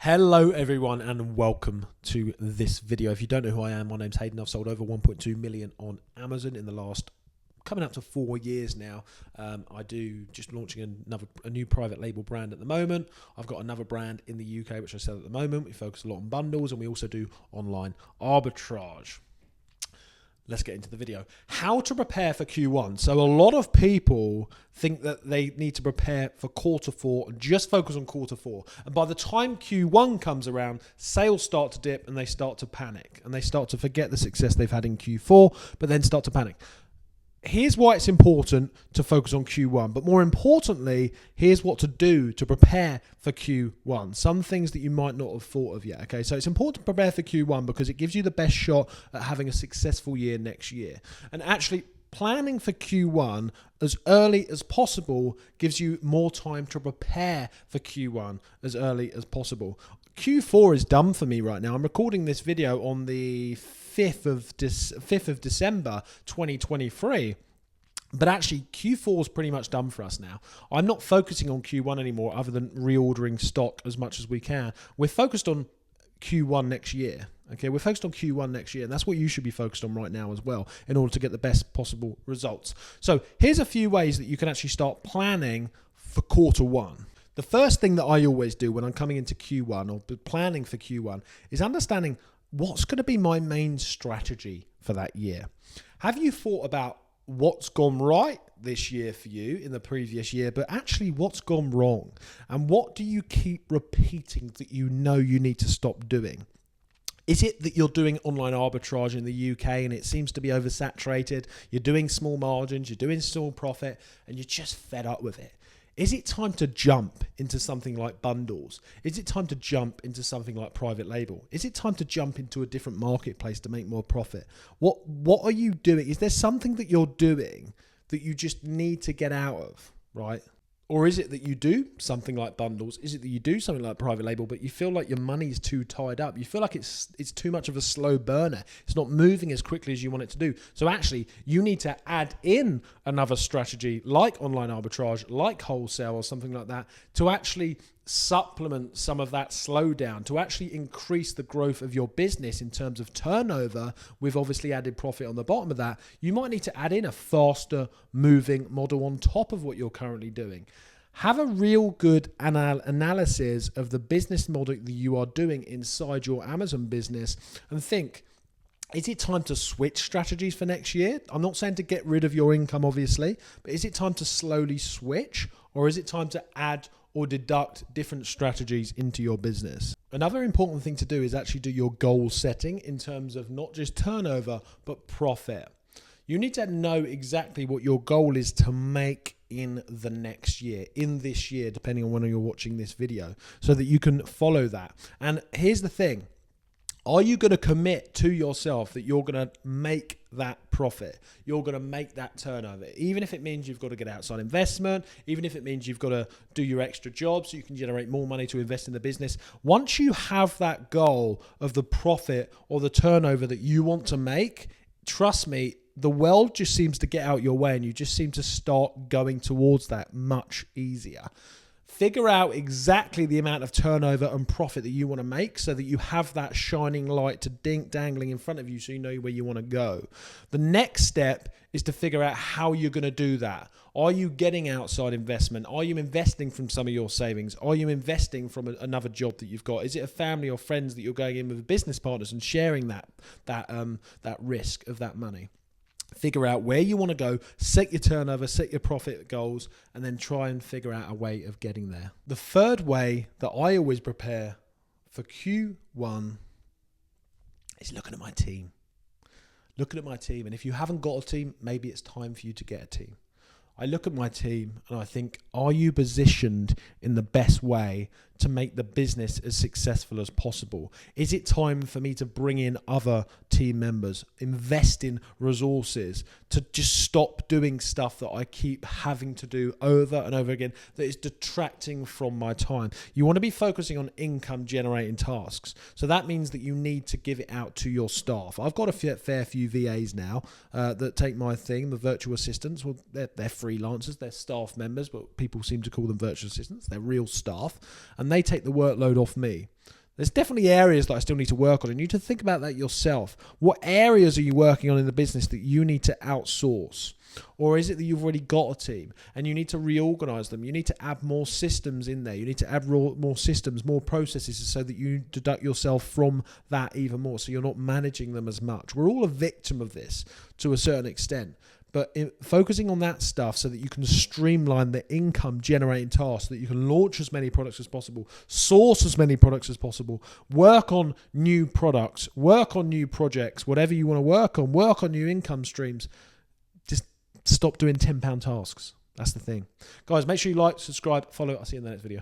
Hello everyone and welcome to this video. If you don't know who I am, my name's Hayden. I've sold over 1.2 million on Amazon in the last coming up to 4 years now. I do just launching a new private label brand at the moment. I've got another brand in the UK which I sell at the moment. We focus a lot on bundles and we also do online arbitrage. Let's get into the video. How to prepare for Q1. So a lot of people think that they need to prepare for quarter four and just focus on quarter four. And by the time Q1 comes around, sales start to dip and they start to panic and they start to forget the success they've had in Q4, but then start to panic. Here's why it's important to focus on Q1, but more importantly, here's what to do to prepare for Q1. Some things that you might not have thought of yet. Okay, so it's important to prepare for Q1 because it gives you the best shot at having a successful year next year. And actually, planning for Q1 as early as possible gives you more time to prepare for Q1 as early as possible. Q4 is done for me right now. I'm recording this video on the 5th of December 2023. But actually, Q4 is pretty much done for us now. I'm not focusing on Q1 anymore other than reordering stock as much as we can. We're focused on Q1 next year. Okay, we're focused on Q1 next year, and that's what you should be focused on right now as well in order to get the best possible results. So here's a few ways that you can actually start planning for quarter one. The first thing that I always do when I'm coming into Q1 or planning for Q1 is understanding what's going to be my main strategy for that year. Have you thought about what's gone right this year for you in the previous year, but actually what's gone wrong? And what do you keep repeating that you know you need to stop doing? Is it that you're doing online arbitrage in the UK and it seems to be oversaturated? You're doing small margins, you're doing small profit, and you're just fed up with it. Is it time to jump into something like bundles? Is it time to jump into something like private label? Is it time to jump into a different marketplace to make more profit? What are you doing? Is there something that you're doing that you just need to get out of, right? Or is it that you do something like bundles? Is it that you do something like private label, but you feel like your money's too tied up? You feel like it's too much of a slow burner. It's not moving as quickly as you want it to do. So actually, you need to add in another strategy like online arbitrage, like wholesale or something like that to actually supplement some of that slowdown, to actually increase the growth of your business in terms of turnover with obviously added profit on the bottom of that. You might need to add in a faster moving model on top of what you're currently doing. Have a real good analysis of the business model that you are doing inside your Amazon business and think, is it time to switch strategies for next year? I'm not saying to get rid of your income, obviously, but is it time to slowly switch, or is it time to add or deduct different strategies into your business? Another important thing to do is actually do your goal setting in terms of not just turnover, but profit. You need to know exactly what your goal is to make in the next year, in this year, depending on when you're watching this video, so that you can follow that. And here's the thing. Are you going to commit to yourself that you're going to make that profit? You're going to make that turnover, even if it means you've got to get outside investment, even if it means you've got to do your extra job so you can generate more money to invest in the business. Once you have that goal of the profit or the turnover that you want to make, trust me, the world just seems to get out your way and you just seem to start going towards that much easier. Figure out exactly the amount of turnover and profit that you want to make so that you have that shining light to dangling in front of you so you know where you want to go. The next step is to figure out how you're going to do that. Are you getting outside investment? Are you investing from some of your savings? Are you investing from another job that you've got? Is it a family or friends that you're going in with business partners and sharing that risk of that money? Figure out where you want to go, set your turnover, set your profit goals, and then try and figure out a way of getting there. The third way that I always prepare for Q1 is looking at my team. Looking at my team. And if you haven't got a team, maybe it's time for you to get a team. I look at my team and I think, are you positioned in the best way to make the business as successful as possible? Is it time for me to bring in other team members, invest in resources, to just stop doing stuff that I keep having to do over and over again that is detracting from my time? You want to be focusing on income generating tasks. So that means that you need to give it out to your staff. I've got a fair few VAs now that take my thing, the virtual assistants. Well, they're free freelancers, they're staff members, but people seem to call them virtual assistants. They're real staff, and they take the workload off me. There's definitely areas that I still need to work on, and you need to think about that yourself. What areas are you working on in the business that you need to outsource? Or is it that you've already got a team and you need to reorganize them? You need to add more systems in there. You need to add more systems, more processes, so that you deduct yourself from that even more, so you're not managing them as much. We're all a victim of this to a certain extent. But focusing on that stuff so that you can streamline the income generating tasks, so that you can launch as many products as possible, source as many products as possible, work on new products, work on new projects, whatever you want to work on new income streams. Just stop doing £10 tasks. That's the thing. Guys, make sure you like, subscribe, follow. I'll see you in the next video.